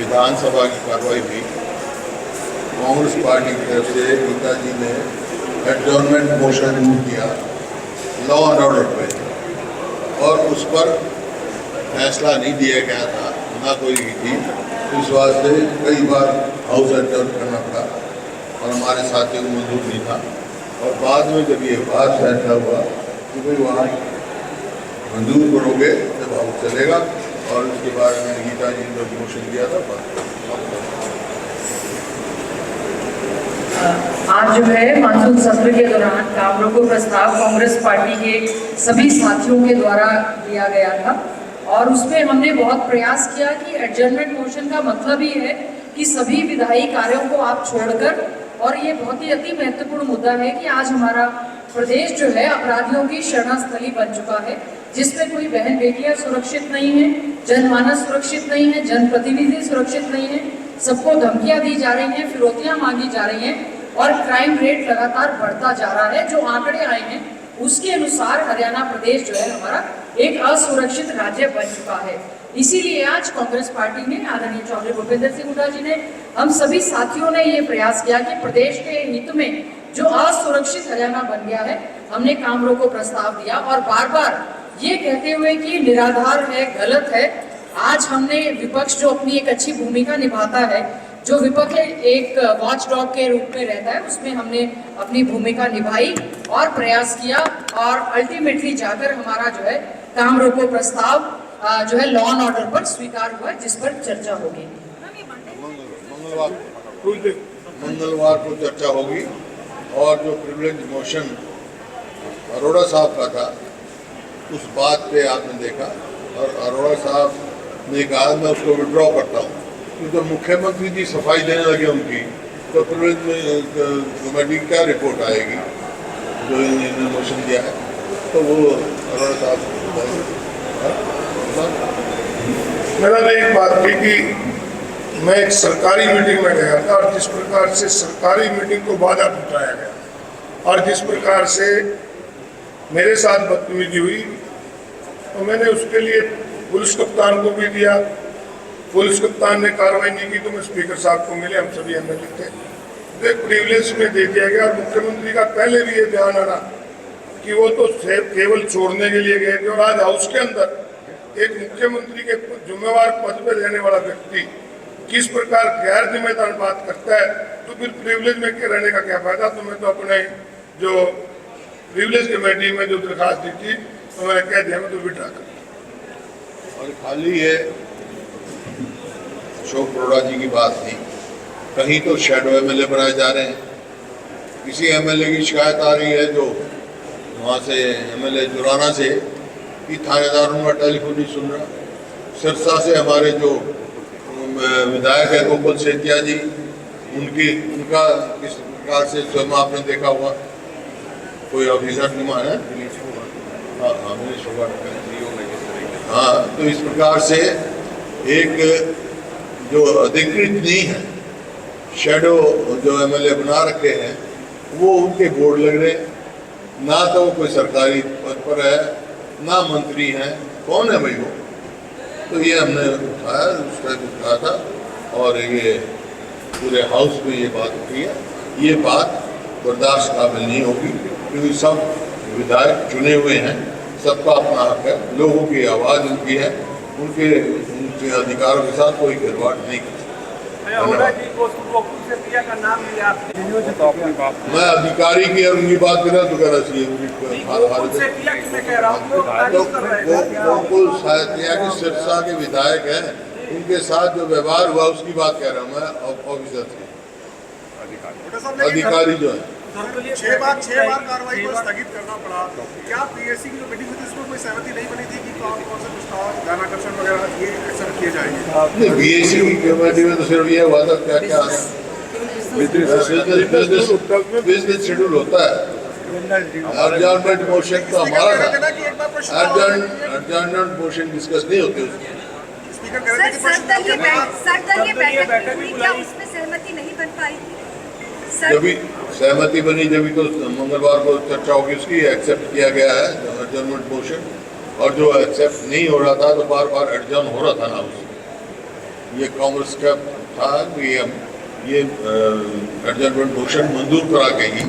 विधानसभा की कार्रवाई हुई। कांग्रेस पार्टी की तरफ से गीता जी ने एडजॉर्नमेंट मोशन मूव किया लॉ एंड ऑर्डर पे, और उस पर फैसला नहीं दिया गया था, ना कोई थी। इस वास्ते कई बार हाउस एडजॉर्न करना पड़ा और हमारे साथियों को मंजूर नहीं था। और बाद में जब ये बात फैसला हुआ कि भाई वहाँ मंजूर करोगे जब हाउस चलेगा, और उसके बाद मैंने गीता जी ने मोशन किया था। आज जो है मानसून सत्र के दौरान काम रोको प्रस्ताव कांग्रेस पार्टी के सभी साथियों के द्वारा दिया गया था, और उसमें हमने बहुत प्रयास किया कि एडजर्नमेंट मोशन का मतलब ही है कि सभी विधायी कार्यों को आप छोड़कर, और ये बहुत ही अति महत्वपूर्ण मुद्दा है कि आज हमारा प्रदेश जो है अपराधियों की शरणास्थली बन चुका है, जिसमें कोई बहन बेटियां सुरक्षित नहीं है, जनमानस सुरक्षित नहीं है, जनप्रतिनिधि सुरक्षित नहीं है, सबको धमकियां दी जा रही हैं, फिरौतियां मांगी जा रही हैं, और क्राइम रेट लगातार बढ़ता जा रहा है। जो आंकड़े आए हैं उसके अनुसार हरियाणा प्रदेश जो है हमारा एक असुरक्षित राज्य बन चुका है। इसीलिए आज कांग्रेस पार्टी ने, आदरणीय चौधरी भूपेंद्र सिंह हुड्डा जी ने, हम सभी साथियों ने ये प्रयास किया कि प्रदेश के हित में जो असुरक्षित हरियाणा बन गया है, हमने काम रोको प्रस्ताव दिया, और बार बार ये कहते हुए कि निराधार है, गलत है। आज हमने विपक्ष जो अपनी एक अच्छी भूमिका निभाता है, जो विपक्ष एक वॉच डॉग के रूप में रहता है, उसमें हमने अपनी भूमिका निभाई और प्रयास किया, और अल्टीमेटली जाकर हमारा जो है काम रोको प्रस्ताव जो है लॉ एंड ऑर्डर पर स्वीकार हुआ, जिस पर चर्चा होगी। मंगलवार को चर्चा होगी। और जो प्रिविलेज मोशन अरोड़ा साहब का था, उस बात पे आपने देखा, और अरोड़ा साहब ने कहा मैं उसको विड्रॉ करता हूँ। तो जब मुख्यमंत्री जी सफाई देने लगे उनकी, तो प्रिविलेज कमेटी की क्या रिपोर्ट आएगी जो इन्होंने मोशन दिया है? तो वो अरोड़ा साहब मैंने एक बात की कि मैं एक सरकारी मीटिंग में गया था, और जिस प्रकार से सरकारी मीटिंग को बाधा पहुंचाया गया और जिस प्रकार से मेरे साथ बदतमीजी हुई, तो मैंने उसके लिए पुलिस कप्तान को भी दिया। पुलिस कप्तान ने कार्रवाई नहीं की तो मैं स्पीकर साहब को मिले, हम सभी एमएलए थे, तो एक प्रिविलेज में दे दिया गया। और मुख्यमंत्री का पहले भी ये बयान आ रहा कि वो तो केवल छोड़ने के लिए गए थे, और आज हाउस के अंदर एक मुख्यमंत्री के जिम्मेवार पद पर रहने वाला व्यक्ति किस प्रकार गैर जिम्मेदार बात करता है, तो फिर प्रिविलेज में के रहने का क्या फायदा? तो मैं तो अपने जो प्रिविलेज कमेटी में जो दरखास्त दी थी, तो मैंने कह दिया मैं तो विड्रॉ कर। और खाली ये अशोक अरोड़ा जी की बात नहीं, कहीं तो शैडो एमएलए बनाए जा रहे हैं। किसी एमएलए की शिकायत आ रही है जो वहाँ से एमएलए जुराना से कि थानेदारों का टेलीफोन नहीं सुन रहा। सिरसा से हमारे जो विधायक है गोकुल सेतिया जी, उनका किस प्रकार से स्वयं आपने देखा हुआ, कोई ऑफिसर नुमा है, हाँ, तो इस प्रकार से एक जो अधिकृत नहीं है, शैडो जो एमएलए बना रखे हैं, वो उनके बोर्ड लग रहे हैं। ना तो वो कोई सरकारी पद पर है, ना मंत्री हैं, कौन है भाई वो? तो ये हमने उठाया, उस टाइम उठाया था, और ये पूरे हाउस में ये बात उठी है। ये बात बर्दाश्त काबिल नहीं होगी, क्योंकि सब विधायक चुने हुए हैं, सबका अपना हक है, लोगों की आवाज़ उनकी है, उनके अधिकारों के साथ कोई खिलवाड़ नहीं कर सकता। मैं अधिकारी की और उनकी बात करा तो करा चाहिए गोकुल साहित्या के सिरसा के विधायक हैं, उनके साथ जो व्यवहार हुआ उसकी बात कह रहा हूँ मैं, ऑफिसर से अधिकारी जो है। 6 बार कार्रवाई को स्थगित करना पड़ा। क्या पीएससी की जो मीटिंग हुई थी उसमें कोई सहमति नहीं बनी थी कि कौन से प्रस्ताव, ध्यानाकर्षण वगैरह ये एक्शन किए जाएंगे? बीएससी की कमेटी में तो सिर्फ ये हुआ था, क्या क्या बिजनेस शेड्यूल होता है। एडजॉर्नमेंट मोशन तो हमारा था, एडजॉर्नमेंट मोशन डिस्कस नहीं होते उसमें। जब सहमति बनी, जब तो मंगलवार को चर्चा होगी, उसकी एक्सेप्ट किया गया है एडजॉर्नमेंट मोशन, और जो एक्सेप्ट नहीं हो रहा था तो बार बार एडजॉर्न हो रहा था ना उससे। ये कांग्रेस का था कि हम ये एडजर्नमेंट मोशन मंजूर करा के ही